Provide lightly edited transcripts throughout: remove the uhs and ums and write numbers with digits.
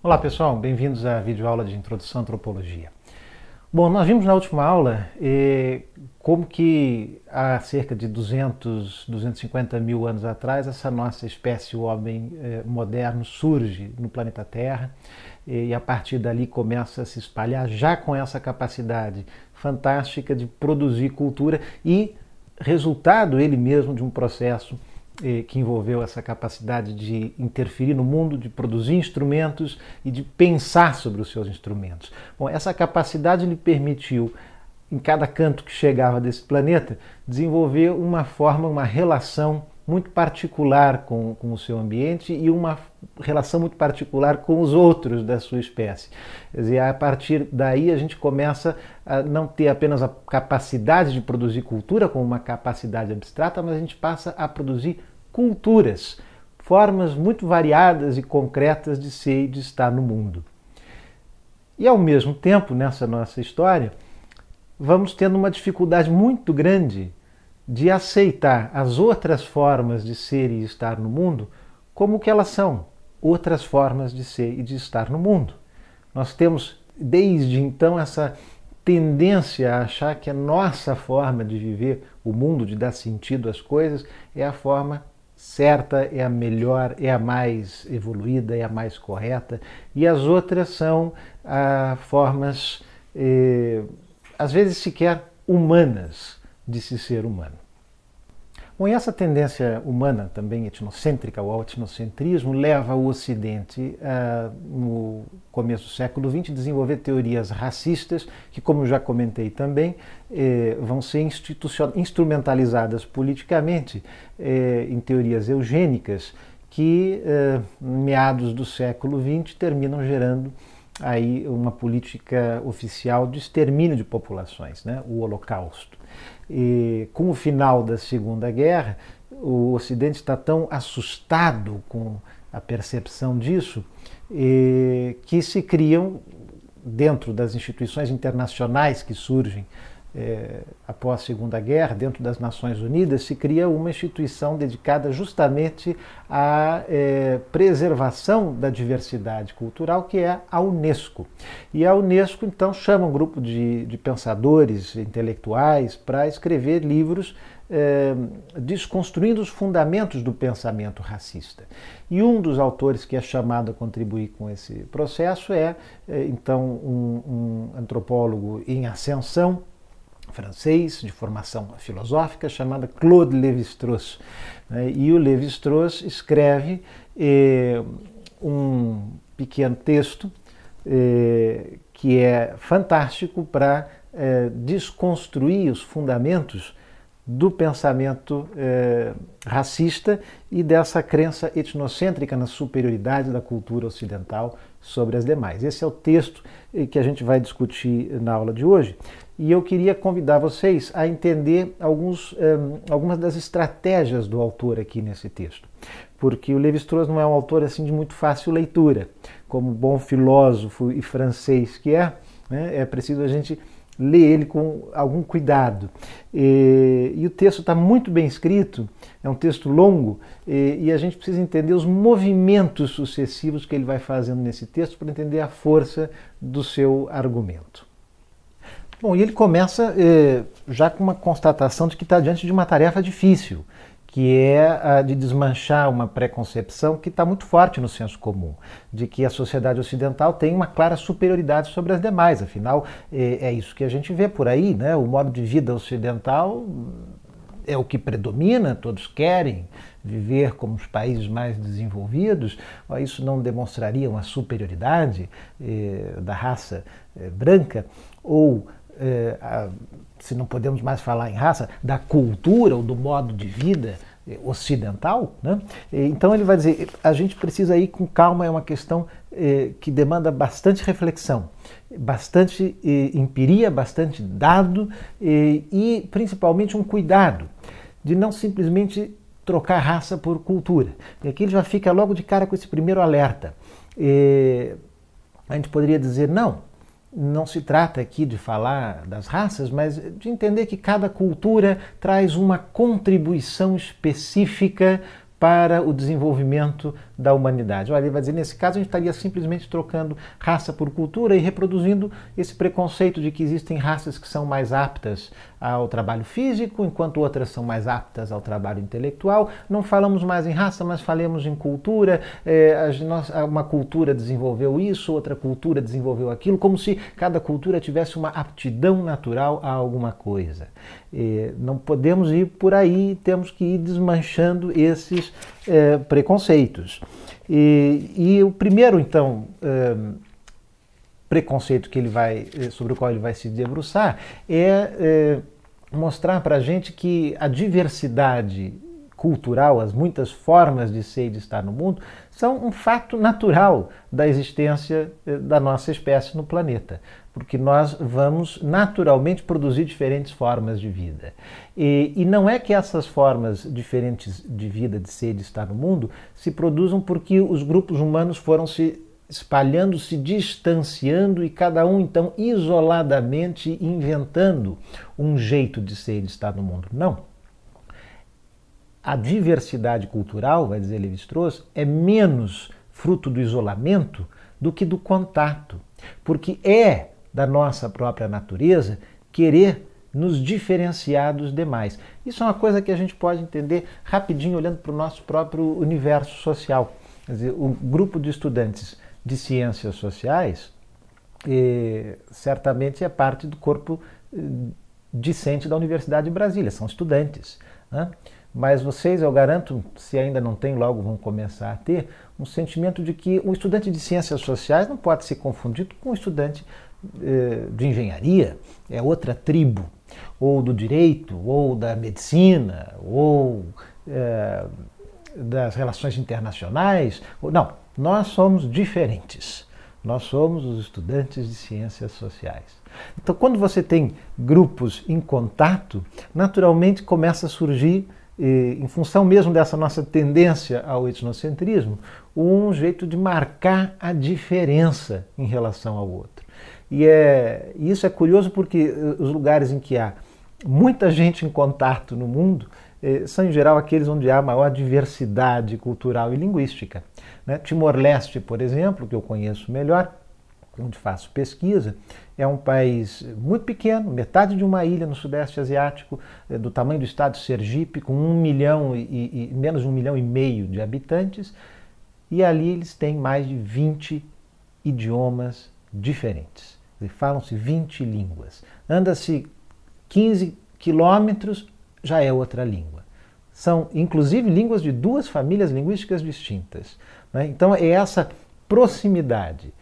Olá pessoal, bem-vindos à videoaula de Introdução à Antropologia. Bom, nós vimos na última aula como que há cerca de 250 mil anos atrás essa nossa espécie, o homem moderno, surge no planeta Terra e a partir dali começa a se espalhar já com essa capacidade fantástica de produzir cultura e resultado ele mesmo de um processo que envolveu essa capacidade de interferir no mundo, de produzir instrumentos e de pensar sobre os seus instrumentos. Bom, essa capacidade lhe permitiu, em cada canto que chegava desse planeta, desenvolver uma forma, uma relação muito particular com o seu ambiente e uma relação muito particular com os outros da sua espécie. Quer dizer, a partir daí a gente começa a não ter apenas a capacidade de produzir cultura como uma capacidade abstrata, mas a gente passa a produzir culturas, formas muito variadas e concretas de ser e de estar no mundo. E ao mesmo tempo, nessa nossa história, vamos tendo uma dificuldade muito grande de aceitar as outras formas de ser e estar no mundo como que elas são, outras formas de ser e de estar no mundo. Nós temos, desde então, essa tendência a achar que a nossa forma de viver o mundo, de dar sentido às coisas, é a forma certa, é a melhor, é a mais evoluída, é a mais correta, e as outras são formas, às vezes sequer humanas, de se ser humano. Bom, e essa tendência humana, também etnocêntrica, ou etnocentrismo, leva o Ocidente, no começo do século XX, a desenvolver teorias racistas, que, como já comentei também, vão ser instrumentalizadas politicamente em teorias eugênicas, que, meados do século XX, terminam gerando aí uma política oficial de extermínio de populações, né? O Holocausto. E com o final da Segunda Guerra, o Ocidente está tão assustado com a percepção disso que se criam, dentro das instituições internacionais que surgem após a Segunda Guerra, dentro das Nações Unidas, se cria uma instituição dedicada justamente à preservação da diversidade cultural, que é a Unesco. E a Unesco, então, chama um grupo de pensadores intelectuais para escrever livros desconstruindo os fundamentos do pensamento racista. E um dos autores que é chamado a contribuir com esse processo é, então, um antropólogo em ascensão, francês, de formação filosófica, chamada Claude Lévi-Strauss. E o Lévi-Strauss escreve um pequeno texto que é fantástico para desconstruir os fundamentos do pensamento racista e dessa crença etnocêntrica na superioridade da cultura ocidental sobre as demais. Esse é o texto que a gente vai discutir na aula de hoje. E eu queria convidar vocês a entender algumas das estratégias do autor aqui nesse texto. Porque o Lévi-Strauss não é um autor assim de muito fácil leitura. Como bom filósofo e francês que é, né, é preciso a gente ler ele com algum cuidado. E o texto está muito bem escrito, é um texto longo, e a gente precisa entender os movimentos sucessivos que ele vai fazendo nesse texto para entender a força do seu argumento. Bom, e ele começa já com uma constatação de que está diante de uma tarefa difícil, que é a de desmanchar uma preconcepção que está muito forte no senso comum, de que a sociedade ocidental tem uma clara superioridade sobre as demais. Afinal, é isso que a gente vê por aí, né? O modo de vida ocidental é o que predomina, todos querem viver como os países mais desenvolvidos. Isso não demonstraria uma superioridade da raça branca? Ou se não podemos mais falar em raça, da cultura ou do modo de vida ocidental, né? Então ele vai dizer, a gente precisa ir com calma, é uma questão que demanda bastante reflexão, bastante empiria, bastante dado e principalmente um cuidado de não simplesmente trocar raça por cultura. E aqui ele já fica logo de cara com esse primeiro alerta. A gente poderia dizer, não se trata aqui de falar das raças, mas de entender que cada cultura traz uma contribuição específica para o desenvolvimento da humanidade. Olha, ele vai dizer, nesse caso a gente estaria simplesmente trocando raça por cultura e reproduzindo esse preconceito de que existem raças que são mais aptas ao trabalho físico, enquanto outras são mais aptas ao trabalho intelectual. Não falamos mais em raça, mas falemos em cultura. Uma cultura desenvolveu isso, outra cultura desenvolveu aquilo, como se cada cultura tivesse uma aptidão natural a alguma coisa. Não podemos ir por aí, temos que ir desmanchando esses preconceitos. E o primeiro, então, preconceito que sobre o qual ele vai se debruçar é mostrar para a gente que a diversidade cultural, as muitas formas de ser e de estar no mundo, são um fato natural da existência da nossa espécie no planeta, porque nós vamos naturalmente produzir diferentes formas de vida. E não é que essas formas diferentes de vida, de ser e de estar no mundo, se produzam porque os grupos humanos foram se espalhando, se distanciando e cada um, então, isoladamente inventando um jeito de ser e de estar no mundo. Não. A diversidade cultural, vai dizer Lévi-Strauss, é menos fruto do isolamento do que do contato, porque é da nossa própria natureza querer nos diferenciar dos demais. Isso é uma coisa que a gente pode entender rapidinho olhando para o nosso próprio universo social. Quer dizer, o grupo de estudantes de ciências sociais certamente é parte do corpo discente da Universidade de Brasília, são estudantes, né? Mas vocês, eu garanto, se ainda não têm, logo vão começar a ter, um sentimento de que um estudante de ciências sociais não pode ser confundido com um estudante de engenharia, é outra tribo, ou do direito, ou da medicina, ou das relações internacionais. Não, nós somos diferentes. Nós somos os estudantes de ciências sociais. Então, quando você tem grupos em contato, naturalmente começa a surgir, em função mesmo dessa nossa tendência ao etnocentrismo, um jeito de marcar a diferença em relação ao outro. E isso é curioso porque os lugares em que há muita gente em contato no mundo são, em geral, aqueles onde há maior diversidade cultural e linguística. Né? Timor-Leste, por exemplo, que eu conheço melhor, onde faço pesquisa, é um país muito pequeno, metade de uma ilha no Sudeste Asiático, do tamanho do estado de Sergipe, com 1 milhão e menos de 1,5 milhão de habitantes, e ali eles têm mais de 20 idiomas diferentes. Falam-se 20 línguas. Anda-se 15 quilômetros, já é outra língua. São, inclusive, línguas de 2 famílias linguísticas distintas. Né? Então, é essa proximidade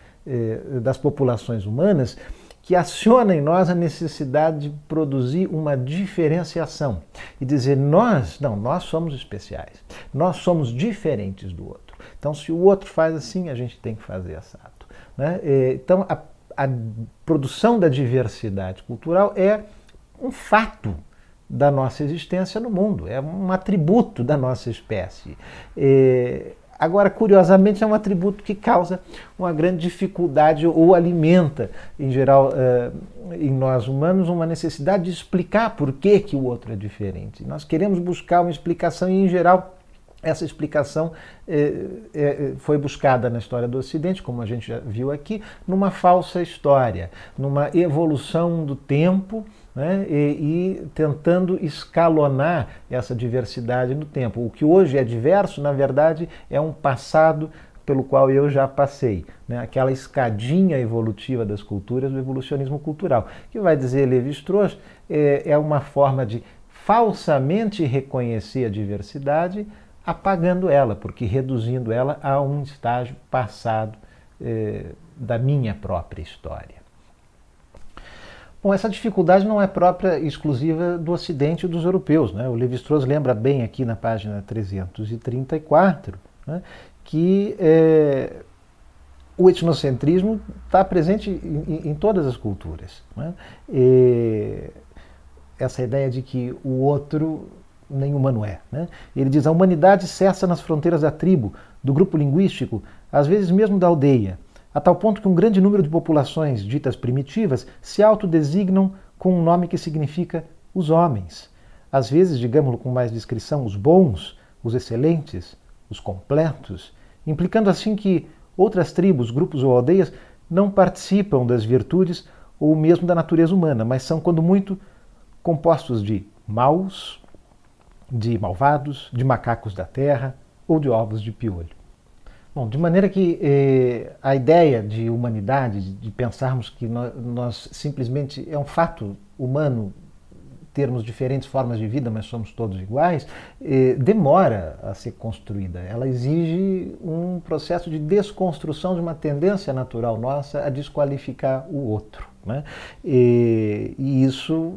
das populações humanas que aciona em nós a necessidade de produzir uma diferenciação e dizer nós somos especiais, nós somos diferentes do outro. Então, se o outro faz assim, a gente tem que fazer assado. Né? Então, a produção da diversidade cultural é um fato da nossa existência no mundo, é um atributo da nossa espécie. Agora, curiosamente, é um atributo que causa uma grande dificuldade ou alimenta, em geral, em nós humanos, uma necessidade de explicar por que o outro é diferente. Nós queremos buscar uma explicação e, em geral, essa explicação foi buscada na história do Ocidente, como a gente já viu aqui, numa falsa história, numa evolução do tempo, né, e tentando escalonar essa diversidade no tempo. O que hoje é diverso, na verdade, é um passado pelo qual eu já passei, né? Aquela escadinha evolutiva das culturas, do evolucionismo cultural, que vai dizer Lévi-Strauss, é uma forma de falsamente reconhecer a diversidade, apagando ela, porque reduzindo ela a um estágio passado da minha própria história. Bom, essa dificuldade não é própria e exclusiva do Ocidente e dos europeus, né? O Lévi-Strauss lembra bem aqui na página 334, né, que o etnocentrismo está presente em todas as culturas. Né? Essa ideia de que o outro nenhuma não é. Né? Ele diz: a humanidade cessa nas fronteiras da tribo, do grupo linguístico, às vezes mesmo da aldeia, a tal ponto que um grande número de populações ditas primitivas se autodesignam com um nome que significa os homens. Às vezes, digamos-lo com mais discrição, os bons, os excelentes, os completos, implicando assim que outras tribos, grupos ou aldeias não participam das virtudes ou mesmo da natureza humana, mas são, quando muito, compostos de maus, de malvados, de macacos da terra ou de ovos de piolho. Bom, de maneira que a ideia de humanidade, de pensarmos que nós simplesmente é um fato humano termos diferentes formas de vida, mas somos todos iguais, demora a ser construída. Ela exige um processo de desconstrução de uma tendência natural nossa a desqualificar o outro, né? E isso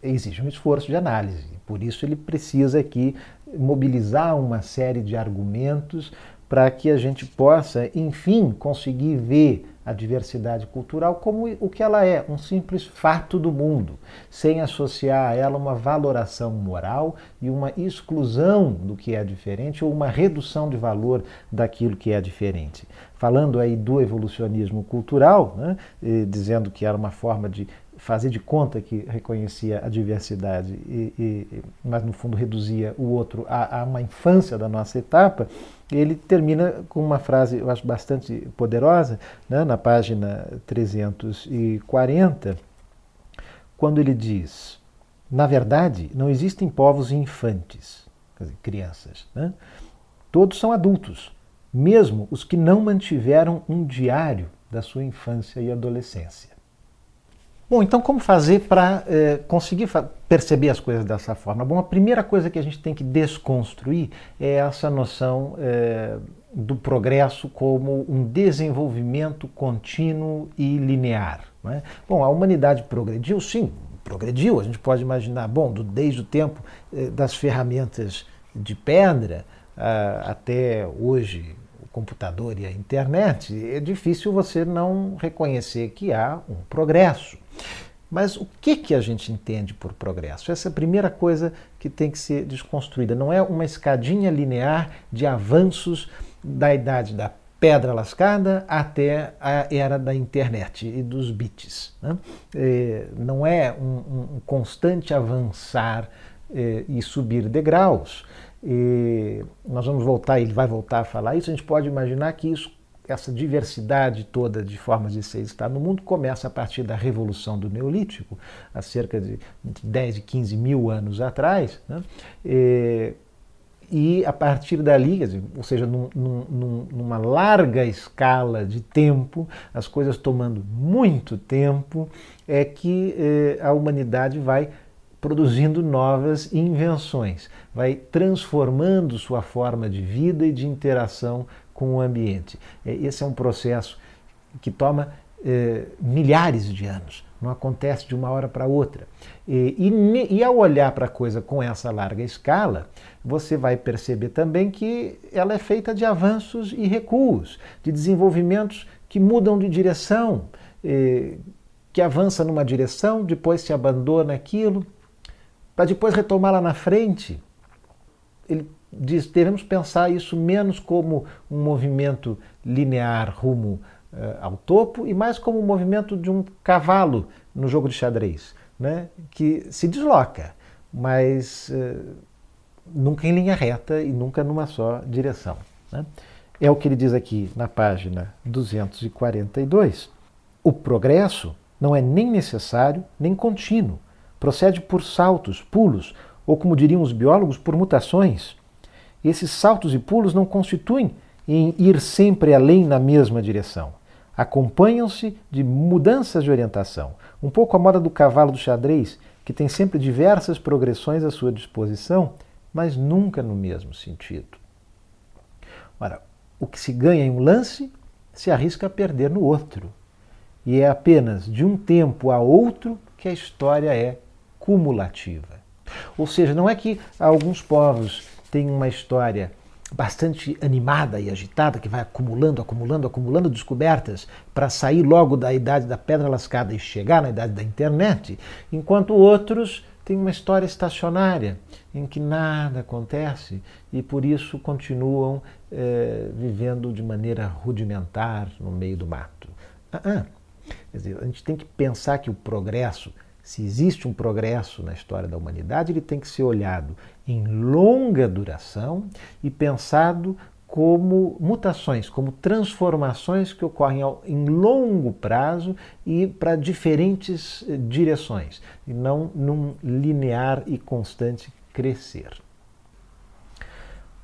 exige um esforço de análise. Por isso ele precisa aqui mobilizar uma série de argumentos para que a gente possa, enfim, conseguir ver a diversidade cultural como o que ela é, um simples fato do mundo, sem associar a ela uma valoração moral e uma exclusão do que é diferente ou uma redução de valor daquilo que é diferente. Falando aí do evolucionismo cultural, né, dizendo que era uma forma de fazer de conta que reconhecia a diversidade, mas no fundo reduzia o outro a uma infância da nossa etapa, ele termina com uma frase, eu acho, bastante poderosa, né, na página 340, quando ele diz: na verdade, não existem povos infantes, quer dizer, crianças, né? Todos são adultos, mesmo os que não mantiveram um diário da sua infância e adolescência. Bom, então como fazer para conseguir perceber as coisas dessa forma? Bom, a primeira coisa que a gente tem que desconstruir é essa noção do progresso como um desenvolvimento contínuo e linear, não é? Bom, a humanidade progrediu, sim, progrediu. A gente pode imaginar, bom, desde o tempo das ferramentas de pedra até hoje, computador e a internet, é difícil você não reconhecer que há um progresso. Mas o que a gente entende por progresso? Essa é a primeira coisa que tem que ser desconstruída. Não é uma escadinha linear de avanços da idade da pedra lascada até a era da internet e dos bits, né? Não é um constante avançar e subir degraus. Nós vamos voltar, ele vai voltar a falar isso. A gente pode imaginar que essa diversidade toda de formas de ser e estar no mundo começa a partir da Revolução do Neolítico, há cerca de 10 e 15 mil anos atrás, né? E a partir dali, ou seja, numa larga escala de tempo, as coisas tomando muito tempo, é que a humanidade vai produzindo novas invenções, vai transformando sua forma de vida e de interação com o ambiente. Esse é um processo que toma milhares de anos, não acontece de uma hora para outra. E ao olhar para a coisa com essa larga escala, você vai perceber também que ela é feita de avanços e recuos, de desenvolvimentos que mudam de direção, que avança numa direção, depois se abandona aquilo, para depois retomar lá na frente. Ele diz, devemos pensar isso menos como um movimento linear rumo ao topo e mais como um movimento de um cavalo no jogo de xadrez, né? Que se desloca, mas nunca em linha reta e nunca numa só direção, né? É o que ele diz aqui na página 242. O progresso não é nem necessário nem contínuo. Procede por saltos, pulos, ou como diriam os biólogos, por mutações. Esses saltos e pulos não constituem em ir sempre além na mesma direção. Acompanham-se de mudanças de orientação, um pouco à moda do cavalo do xadrez, que tem sempre diversas progressões à sua disposição, mas nunca no mesmo sentido. Ora, o que se ganha em um lance se arrisca a perder no outro. E é apenas de um tempo a outro que a história é cumulativa. Ou seja, não é que alguns povos têm uma história bastante animada e agitada, que vai acumulando descobertas para sair logo da idade da pedra lascada e chegar na idade da internet, enquanto outros têm uma história estacionária, em que nada acontece e por isso continuam vivendo de maneira rudimentar no meio do mato. Quer dizer, a gente tem que pensar que o progresso Se existe um progresso na história da humanidade, ele tem que ser olhado em longa duração e pensado como mutações, como transformações que ocorrem em longo prazo e para diferentes direções, e não num linear e constante crescer.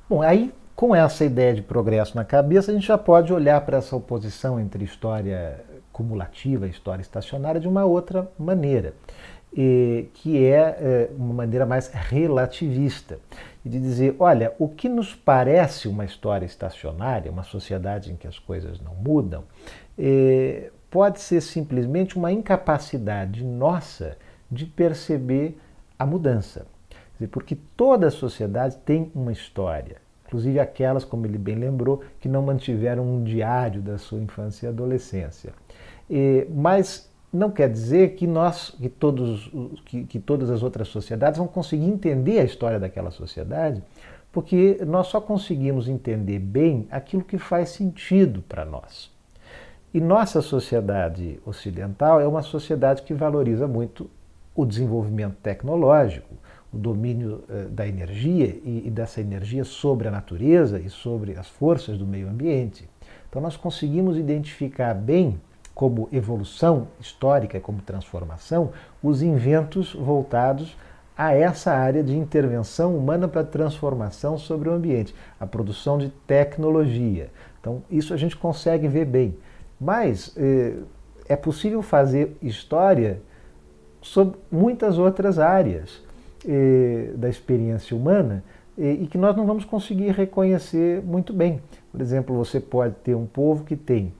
Bom, aí com essa ideia de progresso na cabeça, a gente já pode olhar para essa oposição entre história cumulativa e história estacionária de uma outra maneira, que é uma maneira mais relativista, de dizer, olha, o que nos parece uma história estacionária, uma sociedade em que as coisas não mudam, pode ser simplesmente uma incapacidade nossa de perceber a mudança. Porque toda a sociedade tem uma história, inclusive aquelas, como ele bem lembrou, que não mantiveram um diário da sua infância e adolescência. Mas não quer dizer que todas as outras sociedades vão conseguir entender a história daquela sociedade, porque nós só conseguimos entender bem aquilo que faz sentido para nós. E nossa sociedade ocidental é uma sociedade que valoriza muito o desenvolvimento tecnológico, o domínio da energia e dessa energia sobre a natureza e sobre as forças do meio ambiente. Então nós conseguimos identificar bem, como evolução histórica, como transformação, os inventos voltados a essa área de intervenção humana para transformação sobre o ambiente, a produção de tecnologia. Então isso a gente consegue ver bem. Mas é possível fazer história sobre muitas outras áreas da experiência humana e que nós não vamos conseguir reconhecer muito bem. Por exemplo, você pode ter um povo que tem,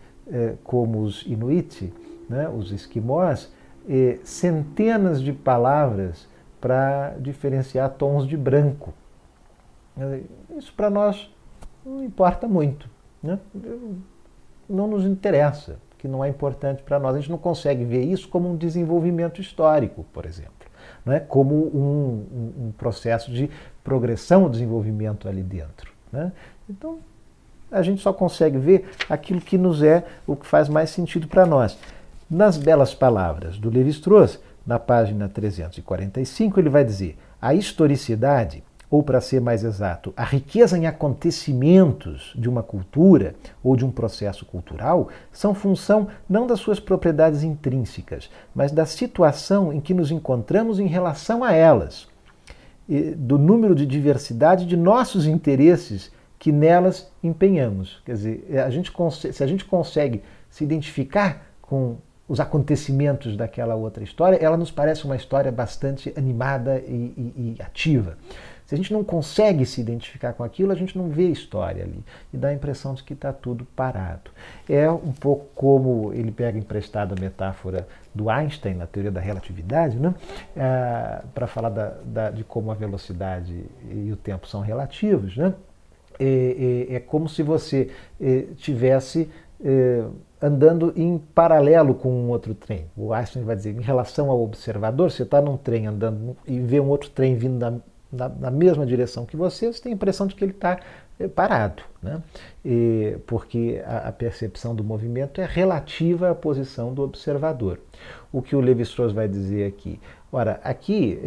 como os Inuit, né, os esquimós, centenas de palavras para diferenciar tons de branco. Isso para nós não importa muito, né? Não nos interessa, que não é importante para nós. A gente não consegue ver isso como um desenvolvimento histórico, por exemplo, né? Como um processo de progressão ou desenvolvimento ali dentro, né? Então, a gente só consegue ver aquilo que nos o que faz mais sentido para nós. Nas Belas Palavras do Lévi-Strauss, na página 345, ele vai dizer: a historicidade, ou para ser mais exato, a riqueza em acontecimentos de uma cultura ou de um processo cultural, são função não das suas propriedades intrínsecas, mas da situação em que nos encontramos em relação a elas, do número de diversidade de nossos interesses que nelas empenhamos. Quer dizer, se a gente consegue se identificar com os acontecimentos daquela outra história, ela nos parece uma história bastante animada e ativa. Se a gente não consegue se identificar com aquilo, a gente não vê história ali e dá a impressão de que está tudo parado. É um pouco como ele pega emprestado a metáfora do Einstein na teoria da relatividade, né? Para falar de como a velocidade e o tempo são relativos, né? É como se você tivesse andando em paralelo com um outro trem. O Einstein vai dizer, em relação ao observador, você está num trem andando e vê um outro trem vindo na mesma direção que você tem a impressão de que ele está parado, né? Porque a percepção do movimento é relativa à posição do observador. O que o Lévi-Strauss vai dizer aqui? Ora, aqui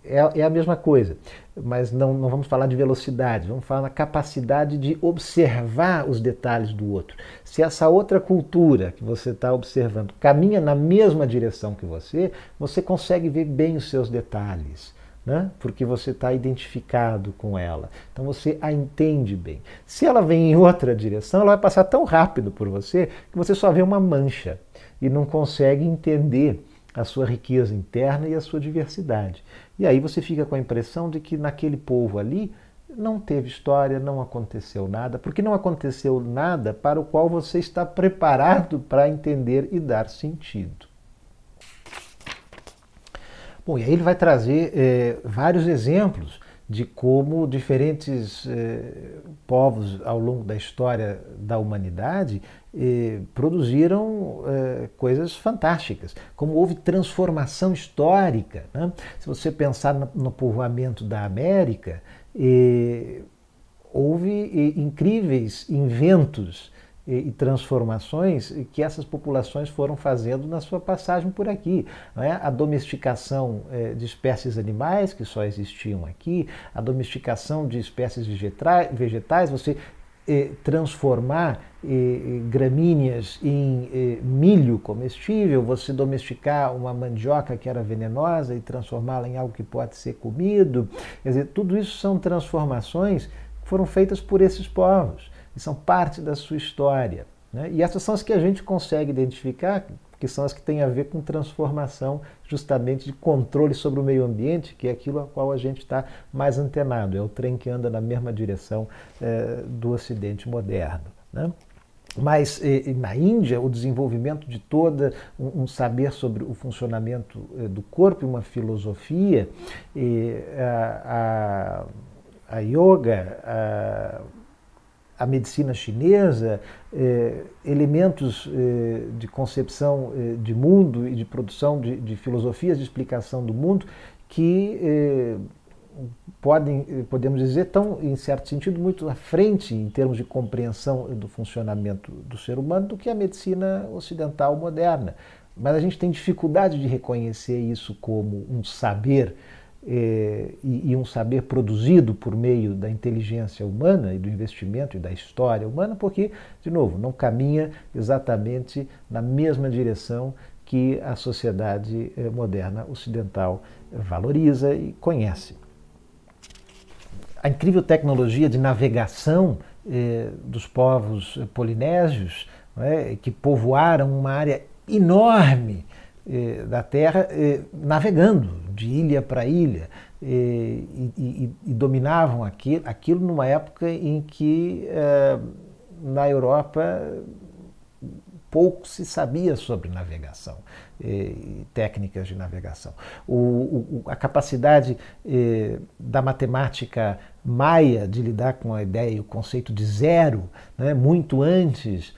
é a mesma coisa, mas não vamos falar de velocidade, vamos falar na capacidade de observar os detalhes do outro. Se essa outra cultura que você está observando caminha na mesma direção que você consegue ver bem os seus detalhes, né? Porque você está identificado com ela. Então você a entende bem. Se ela vem em outra direção, ela vai passar tão rápido por você que você só vê uma mancha e não consegue entender a sua riqueza interna e a sua diversidade. E aí você fica com a impressão de que naquele povo ali não teve história, não aconteceu nada, porque não aconteceu nada para o qual você está preparado para entender e dar sentido. Bom, e aí ele vai trazer vários exemplos de como diferentes povos ao longo da história da humanidade produziram coisas fantásticas, como houve transformação histórica, né? Se você pensar no povoamento da América, houve incríveis inventos e transformações que essas populações foram fazendo na sua passagem por aqui. Não é? A domesticação de espécies animais que só existiam aqui, a domesticação de espécies vegetais, você transformar gramíneas em milho comestível, você domesticar uma mandioca que era venenosa e transformá-la em algo que pode ser comido. Quer dizer, tudo isso são transformações que foram feitas por esses povos e são parte da sua história. Né? E essas são as que a gente consegue identificar, que são as que têm a ver com transformação, justamente de controle sobre o meio ambiente, que é aquilo a qual a gente está mais antenado, é o trem que anda na mesma direção do Ocidente moderno. Né? Mas na Índia, o desenvolvimento de todo um saber sobre o funcionamento do corpo e uma filosofia, a yoga, a medicina chinesa, elementos de concepção de mundo e de produção de filosofias de explicação do mundo que podemos dizer, estão, em certo sentido, muito à frente em termos de compreensão do funcionamento do ser humano do que a medicina ocidental moderna. Mas a gente tem dificuldade de reconhecer isso como um saber e um saber produzido por meio da inteligência humana e do investimento e da história humana, porque, de novo, não caminha exatamente na mesma direção que a sociedade moderna ocidental valoriza e conhece. A incrível tecnologia de navegação dos povos polinésios, que povoaram uma área enorme da Terra, navegando de ilha para ilha, e dominavam aquilo numa época em que na Europa pouco se sabia sobre navegação, técnicas de navegação. A capacidade da matemática maia de lidar com a ideia e o conceito de zero, né, muito antes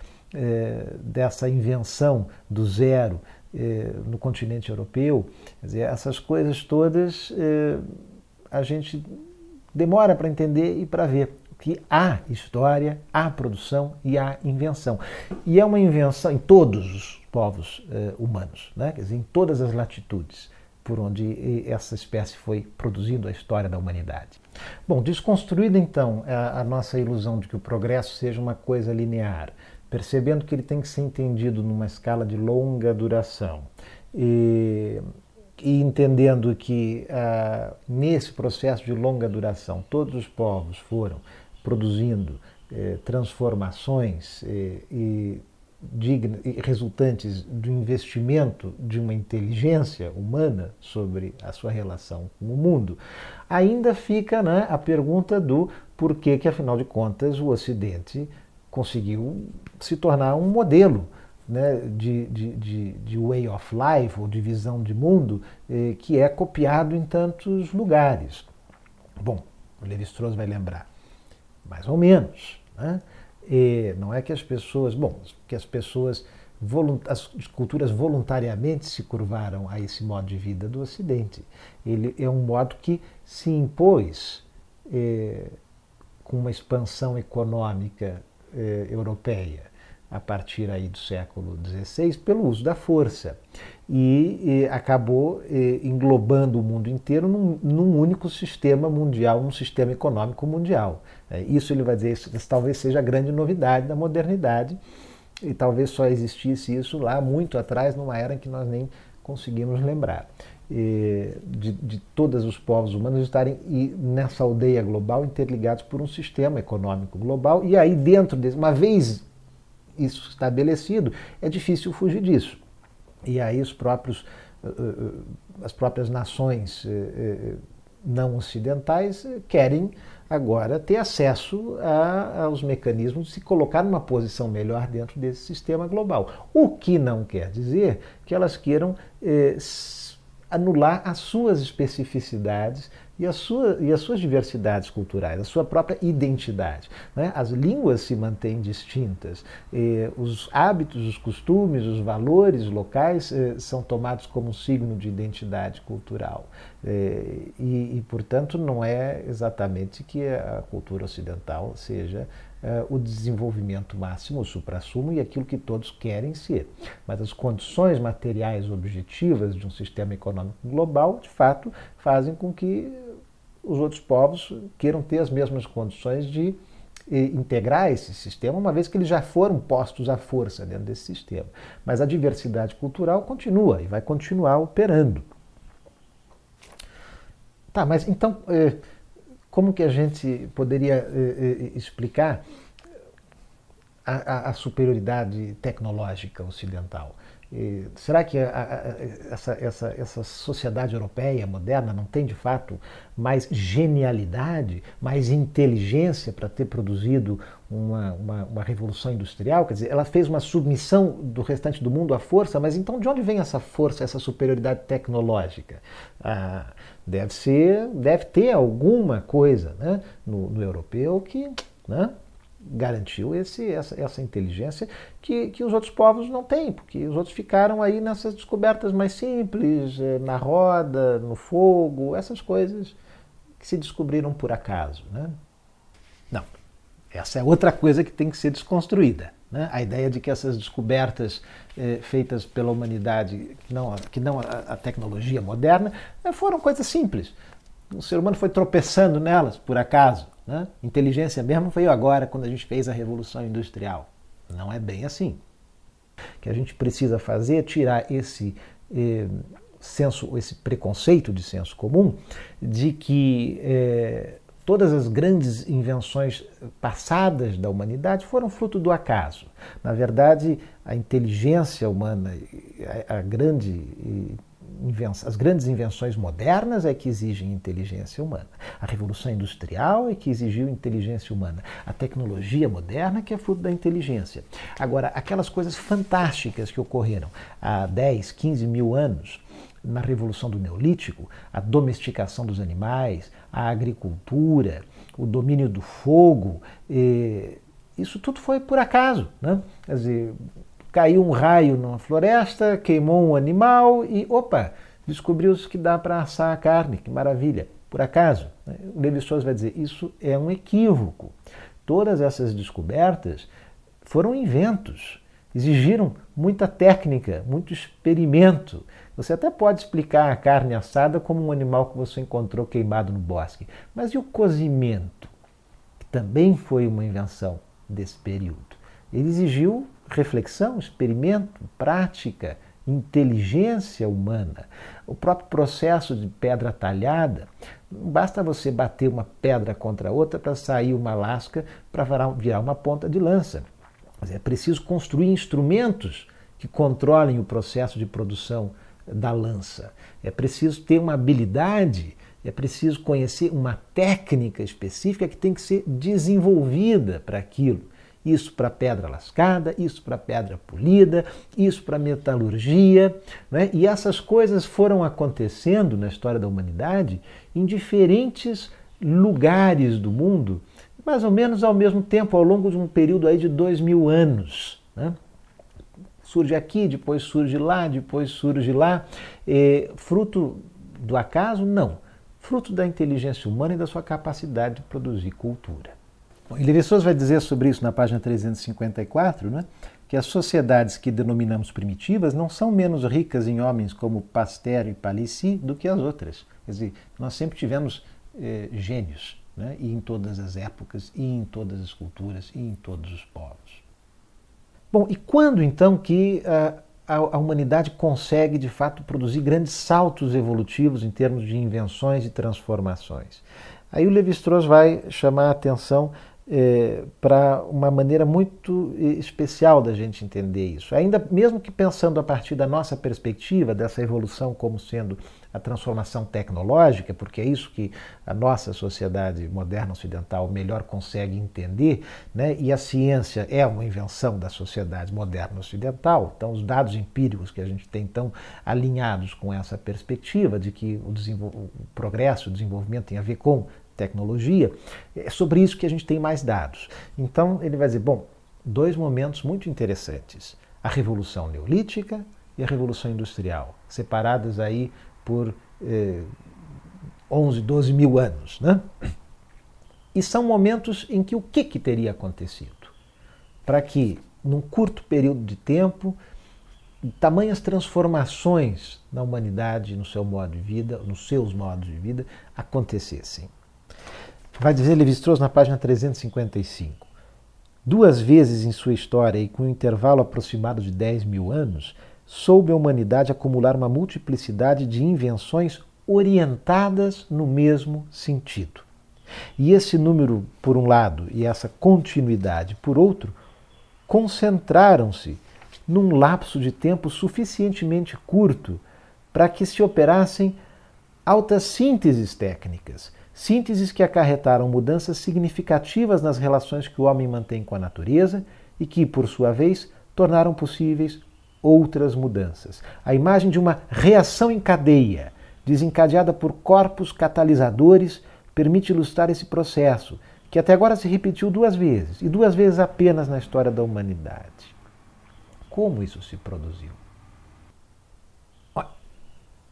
dessa invenção do zero no continente europeu, quer dizer, essas coisas todas a gente demora para entender e para ver que há história, há produção e há invenção. E é uma invenção em todos os povos humanos, né? Quer dizer, em todas as latitudes por onde essa espécie foi produzindo a história da humanidade. Bom, desconstruída então a nossa ilusão de que o progresso seja uma coisa linear, percebendo que ele tem que ser entendido numa escala de longa duração e entendendo que nesse processo de longa duração todos os povos foram produzindo transformações resultantes do investimento de uma inteligência humana sobre a sua relação com o mundo, ainda fica, né, a pergunta do porquê que, afinal de contas, o Ocidente conseguiu se tornar um modelo, né, de way of life, ou de visão de mundo, que é copiado em tantos lugares. Bom, o Lévi-Strauss vai lembrar, mais ou menos, né? Não é que as pessoas, as culturas voluntariamente se curvaram a esse modo de vida do Ocidente. Ele é um modo que se impôs com uma expansão econômica europeia a partir aí do século XVI pelo uso da força e acabou englobando o mundo inteiro num único sistema mundial, um sistema econômico mundial. Isso ele vai dizer, isso talvez seja a grande novidade da modernidade e talvez só existisse isso lá muito atrás, numa era em que nós nem conseguimos lembrar. De todos os povos humanos estarem nessa aldeia global interligados por um sistema econômico global e aí dentro desse, uma vez isso estabelecido, é difícil fugir disso. E aí as próprias nações não ocidentais querem agora ter acesso aos mecanismos de se colocar numa posição melhor dentro desse sistema global. O que não quer dizer que elas queiram anular as suas especificidades e as suas diversidades culturais, a sua própria identidade. Né? As línguas se mantêm distintas, os hábitos, os costumes, os valores locais são tomados como signo de identidade cultural. Portanto, não é exatamente que a cultura ocidental seja o desenvolvimento máximo, o suprassumo e aquilo que todos querem ser. Mas as condições materiais objetivas de um sistema econômico global, de fato, fazem com que os outros povos queiram ter as mesmas condições de integrar esse sistema, uma vez que eles já foram postos à força dentro desse sistema. Mas a diversidade cultural continua e vai continuar operando. Tá, mas então, como que a gente poderia explicar a superioridade tecnológica ocidental? Será que essa sociedade europeia moderna não tem, de fato, mais genialidade, mais inteligência para ter produzido uma revolução industrial? Quer dizer, ela fez uma submissão do restante do mundo à força, mas então de onde vem essa força, essa superioridade tecnológica? Deve ter alguma coisa, né, no europeu que, né, garantiu essa inteligência que os outros povos não têm, porque os outros ficaram aí nessas descobertas mais simples, na roda, no fogo, essas coisas que se descobriram por acaso, né? Não, essa é outra coisa que tem que ser desconstruída, né? A ideia de que essas descobertas feitas pela humanidade, que não a tecnologia moderna, foram coisas simples. O ser humano foi tropeçando nelas por acaso. Né? Inteligência mesmo veio agora, quando a gente fez a Revolução Industrial. Não é bem assim. O que a gente precisa fazer é tirar esse preconceito de senso comum de que todas as grandes invenções passadas da humanidade foram fruto do acaso. Na verdade, a inteligência humana, as grandes invenções modernas é que exigem inteligência humana. A Revolução Industrial é que exigiu inteligência humana. A tecnologia moderna que é fruto da inteligência. Agora, aquelas coisas fantásticas que ocorreram há 10, 15 mil anos, na Revolução do Neolítico, a domesticação dos animais, a agricultura, o domínio do fogo, isso tudo foi por acaso, né? Quer dizer, caiu um raio numa floresta, queimou um animal e, opa, descobriu-se que dá para assar a carne, que maravilha, por acaso. O Lévi-Strauss vai dizer, isso é um equívoco. Todas essas descobertas foram inventos, exigiram muita técnica, muito experimento. Você até pode explicar a carne assada como um animal que você encontrou queimado no bosque, mas e o cozimento, que também foi uma invenção desse período? Ele exigiu reflexão, experimento, prática, inteligência humana. O próprio processo de pedra talhada, não basta você bater uma pedra contra a outra para sair uma lasca para virar uma ponta de lança. Mas é preciso construir instrumentos que controlem o processo de produção da lança. É preciso ter uma habilidade, é preciso conhecer uma técnica específica que tem que ser desenvolvida para aquilo. Isso para pedra lascada, isso para pedra polida, isso para metalurgia, né? E essas coisas foram acontecendo na história da humanidade em diferentes lugares do mundo, mais ou menos ao mesmo tempo, ao longo de um período aí de 2000 anos. Né? Surge aqui, depois surge lá, depois surge lá. Fruto do acaso? Não. Fruto da inteligência humana e da sua capacidade de produzir cultura. Bom, e Lévi-Strauss vai dizer sobre isso na página 354, né, que as sociedades que denominamos primitivas não são menos ricas em homens como Pasteur e Palissy do que as outras. Quer dizer, nós sempre tivemos gênios, né, e em todas as épocas, e em todas as culturas, e em todos os povos. Bom, e quando então que a humanidade consegue de fato produzir grandes saltos evolutivos em termos de invenções e transformações? Aí o Lévi-Strauss vai chamar a atenção para uma maneira muito especial da gente entender isso. Ainda mesmo que pensando a partir da nossa perspectiva, dessa evolução como sendo a transformação tecnológica, porque é isso que a nossa sociedade moderna ocidental melhor consegue entender, né? E a ciência é uma invenção da sociedade moderna ocidental, então os dados empíricos que a gente tem estão alinhados com essa perspectiva de que o progresso, o desenvolvimento tem a ver com tecnologia. É sobre isso que a gente tem mais dados. Então ele vai dizer, bom, dois momentos muito interessantes, a Revolução Neolítica e a Revolução Industrial, separadas aí por 11, 12 mil anos, né? E são momentos em que o que teria acontecido? Para que, num curto período de tempo, tamanhas transformações na humanidade, no seu modo de vida, nos seus modos de vida, acontecessem. Vai dizer Lévi-Strauss na página 355. 2 vezes em sua história e com um intervalo aproximado de 10 mil anos, soube a humanidade acumular uma multiplicidade de invenções orientadas no mesmo sentido. E esse número, por um lado, e essa continuidade, por outro, concentraram-se num lapso de tempo suficientemente curto para que se operassem altas sínteses técnicas, sínteses que acarretaram mudanças significativas nas relações que o homem mantém com a natureza e que, por sua vez, tornaram possíveis outras mudanças. A imagem de uma reação em cadeia, desencadeada por corpos catalisadores, permite ilustrar esse processo, que até agora se repetiu 2 vezes, e 2 vezes apenas na história da humanidade. Como isso se produziu?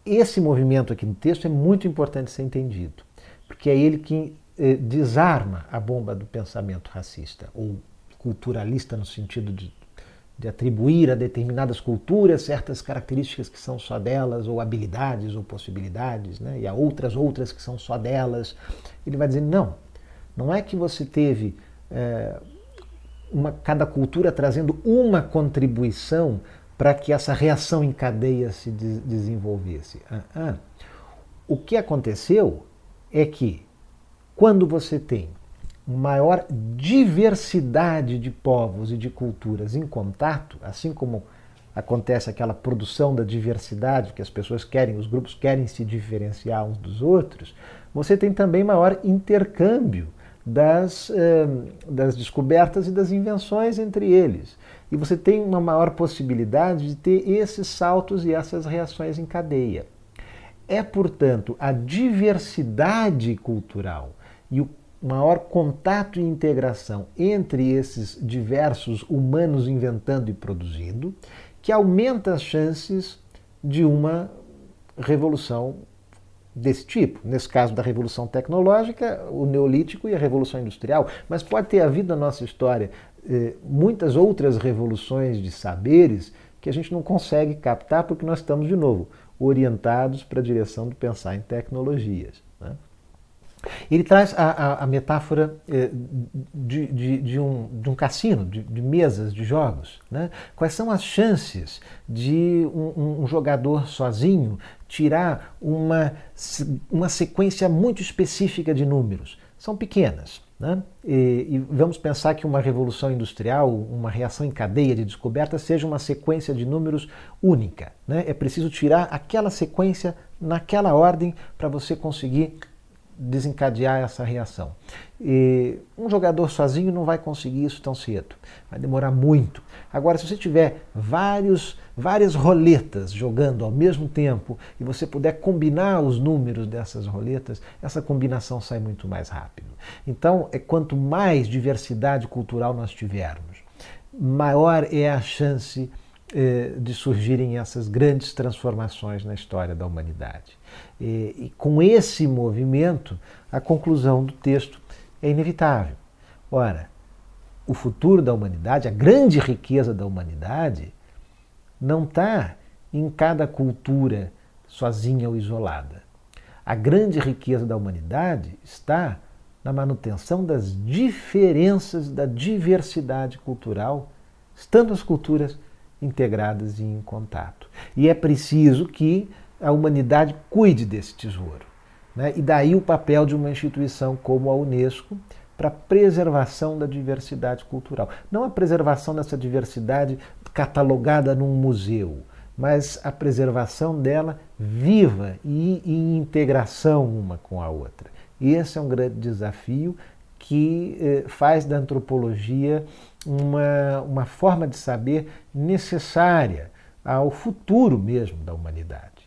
Esse movimento aqui no texto é muito importante ser entendido, porque é ele que desarma a bomba do pensamento racista, ou culturalista no sentido de atribuir a determinadas culturas certas características que são só delas, ou habilidades ou possibilidades, né? E a outras que são só delas. Ele vai dizer, não é que você teve cada cultura trazendo uma contribuição para que essa reação em cadeia se desenvolvesse. O que aconteceu é que, quando você tem maior diversidade de povos e de culturas em contato, assim como acontece aquela produção da diversidade, que as pessoas querem, os grupos querem se diferenciar uns dos outros, você tem também maior intercâmbio das descobertas e das invenções entre eles. E você tem uma maior possibilidade de ter esses saltos e essas reações em cadeia. É, portanto, a diversidade cultural e o maior contato e integração entre esses diversos humanos inventando e produzindo que aumenta as chances de uma revolução desse tipo. Nesse caso da revolução tecnológica, o neolítico e a revolução industrial. Mas pode ter havido na nossa história muitas outras revoluções de saberes que a gente não consegue captar porque nós estamos, de novo, orientados para a direção de pensar em tecnologias, né? Ele traz a metáfora de um cassino, de mesas de jogos, né? Quais são as chances de um jogador sozinho tirar uma sequência muito específica de números? São pequenas, né? E vamos pensar que uma revolução industrial, uma reação em cadeia de descoberta, seja uma sequência de números única, né? É preciso tirar aquela sequência naquela ordem para você conseguir desencadear essa reação. E um jogador sozinho não vai conseguir isso tão cedo, vai demorar muito. Agora, se você tiver várias roletas jogando ao mesmo tempo e você puder combinar os números dessas roletas, essa combinação sai muito mais rápido. Então, quanto mais diversidade cultural nós tivermos, maior é a chance de surgirem essas grandes transformações na história da humanidade. E com esse movimento, a conclusão do texto é inevitável. Ora, o futuro da humanidade, a grande riqueza da humanidade, não está em cada cultura sozinha ou isolada. A grande riqueza da humanidade está na manutenção das diferenças, da diversidade cultural, estando as culturas integradas e em contato. E é preciso que a humanidade cuide desse tesouro, né? E daí o papel de uma instituição como a Unesco para a preservação da diversidade cultural. Não a preservação dessa diversidade catalogada num museu, mas a preservação dela viva e em integração uma com a outra. Esse é um grande desafio que faz da antropologia uma forma de saber necessária ao futuro mesmo da humanidade.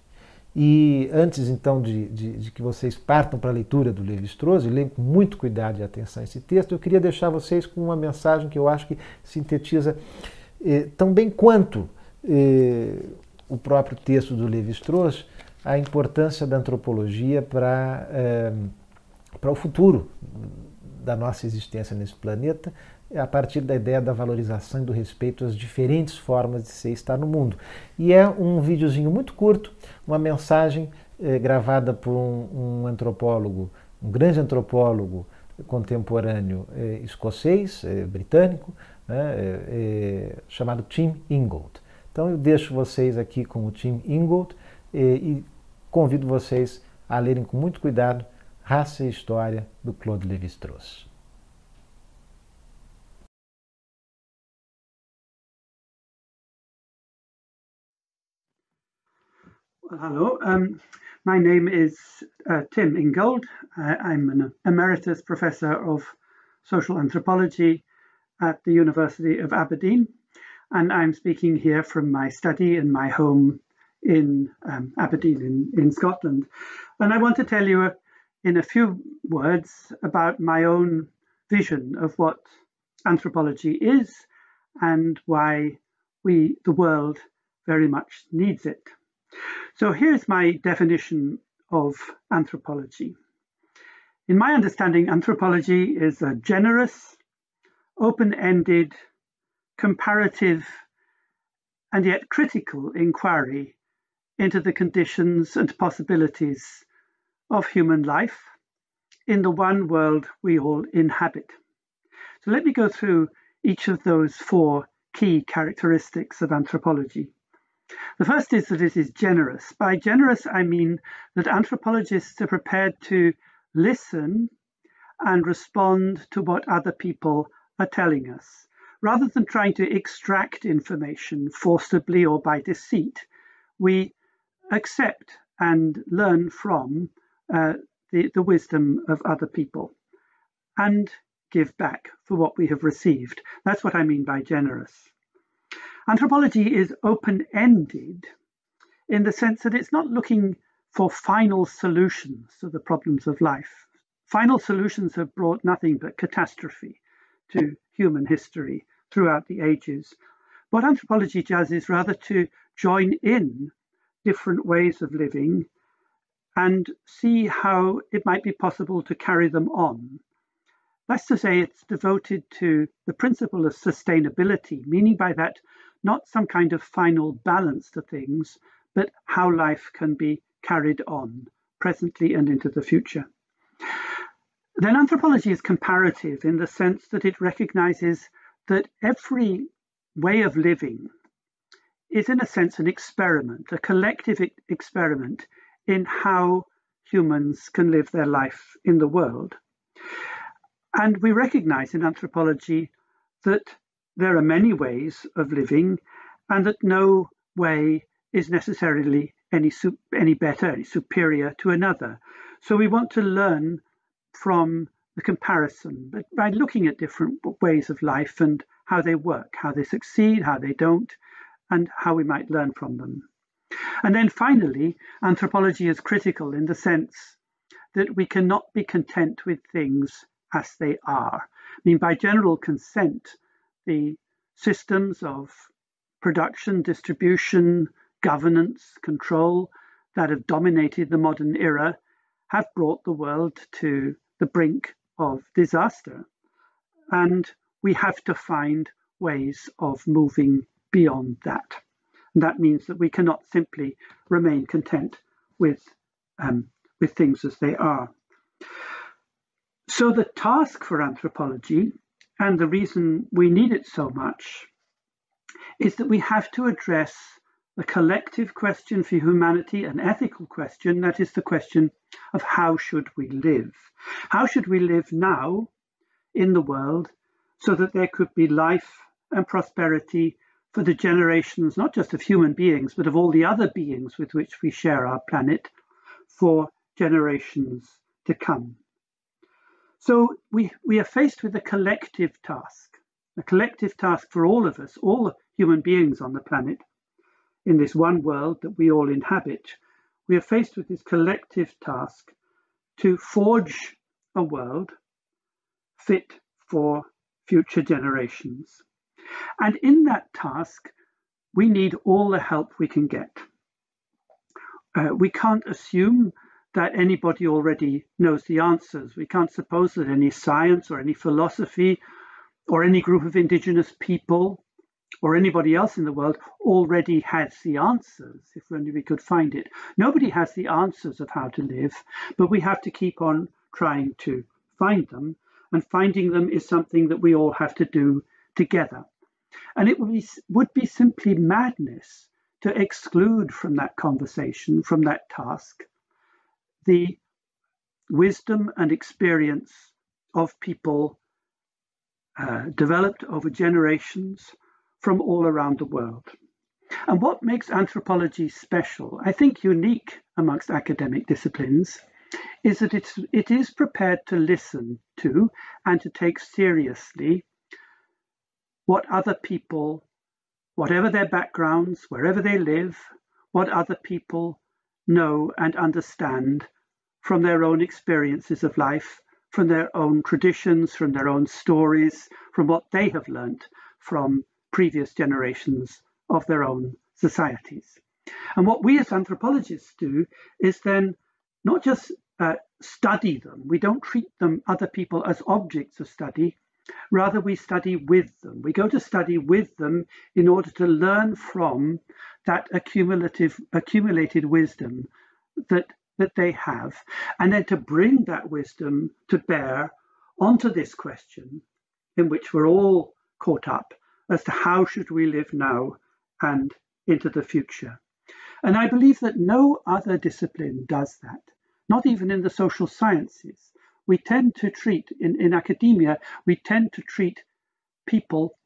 E antes, então, de que vocês partam para a leitura do Lévi-Strauss, e leiam com muito cuidado e atenção esse texto, eu queria deixar vocês com uma mensagem que eu acho que sintetiza tão bem quanto o próprio texto do Lévi-Strauss a importância da antropologia para o futuro da nossa existência nesse planeta a partir da ideia da valorização e do respeito às diferentes formas de ser e estar no mundo. E é um videozinho muito curto, uma mensagem gravada por um antropólogo, um grande antropólogo contemporâneo escocês, britânico, né, chamado Tim Ingold. Então eu deixo vocês aqui com o Tim Ingold e convido vocês a lerem com muito cuidado Raça e História, do Claude Lévi-Strauss. Well, hello. My name is Tim Ingold. I'm an emeritus professor of social anthropology at the University of Aberdeen, and I'm speaking here from my study in my home in Aberdeen in Scotland. And I want to tell you in a few words about my own vision of what anthropology is and why the world very much needs it. So here's my definition of anthropology. In my understanding, anthropology is a generous, open-ended, comparative, and yet critical inquiry into the conditions and possibilities of human life in the one world we all inhabit. So let me go through each of those four key characteristics of anthropology. The first is that it is generous. By generous, I mean that anthropologists are prepared to listen and respond to what other people are telling us. Rather than trying to extract information forcibly or by deceit, we accept and learn from the wisdom of other people and give back for what we have received. That's what I mean by generous. Anthropology is open-ended in the sense that it's not looking for final solutions to the problems of life. Final solutions have brought nothing but catastrophe to human history throughout the ages. What anthropology does is rather to join in different ways of living and see how it might be possible to carry them on. That's to say, it's devoted to the principle of sustainability, meaning by that not some kind of final balance to things, but how life can be carried on presently and into the future. Then anthropology is comparative in the sense that it recognizes that every way of living is in a sense an experiment, a collective experiment in how humans can live their life in the world. And we recognize in anthropology that there are many ways of living and that no way is necessarily any better, any superior to another. So we want to learn from the comparison, but by looking at different ways of life and how they work, how they succeed, how they don't, and how we might learn from them. And then finally, anthropology is critical in the sense that we cannot be content with things as they are. I mean, by general consent, the systems of production, distribution, governance, control that have dominated the modern era have brought the world to the brink of disaster. And we have to find ways of moving beyond that. And that means that we cannot simply remain content with things as they are. So the task for anthropology, and the reason we need it so much, is that we have to address the collective question for humanity, an ethical question, that is the question of how should we live? How should we live now in the world so that there could be life and prosperity for the generations, not just of human beings, but of all the other beings with which we share our planet for generations to come? So we are faced with a collective task for all of us, all human beings on the planet, in this one world that we all inhabit. We are faced with this collective task to forge a world fit for future generations. And in that task, we need all the help we can get. We can't assume that anybody already knows the answers. We can't suppose that any science or any philosophy or any group of indigenous people or anybody else in the world already has the answers, if only we could find it. Nobody has the answers of how to live, but we have to keep on trying to find them, and finding them is something that we all have to do together. And it would be simply madness to exclude from that conversation, from that task, the wisdom and experience of people developed over generations from all around the world. And what makes anthropology special, I think unique amongst academic disciplines, is that it is prepared to listen to and to take seriously what other people, whatever their backgrounds, wherever they live, what other people know and understand from their own experiences of life, from their own traditions, from their own stories, from what they have learnt from previous generations of their own societies. And what we as anthropologists do is then not just study them. We don't treat them, other people, as objects of study. Rather, we study with them. We go to study with them in order to learn from that accumulated wisdom that they have, and then to bring that wisdom to bear onto this question in which we're all caught up as to how should we live now and into the future. And I believe that no other discipline does that, not even in the social sciences. We tend to treat, in academia, we tend to treat people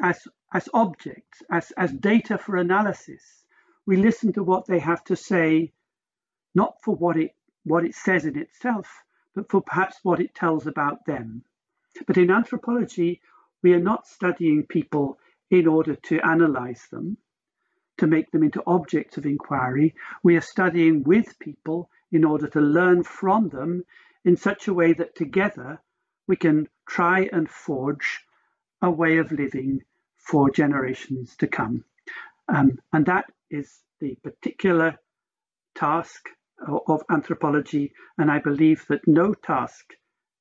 as objects, as data for analysis. We listen to what they have to say, not for what it says in itself, but for perhaps what it tells about them. But in anthropology, we are not studying people in order to analyze them, to make them into objects of inquiry. We are studying with people in order to learn from them in such a way that together we can try and forge a way of living for generations to come. And that is the particular task of anthropology, and I believe that no task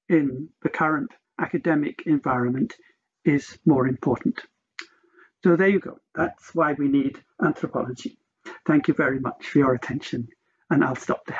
in the current academic environment is more important. So there you go. That's why we need anthropology. Thank you very much for your attention, and I'll stop there.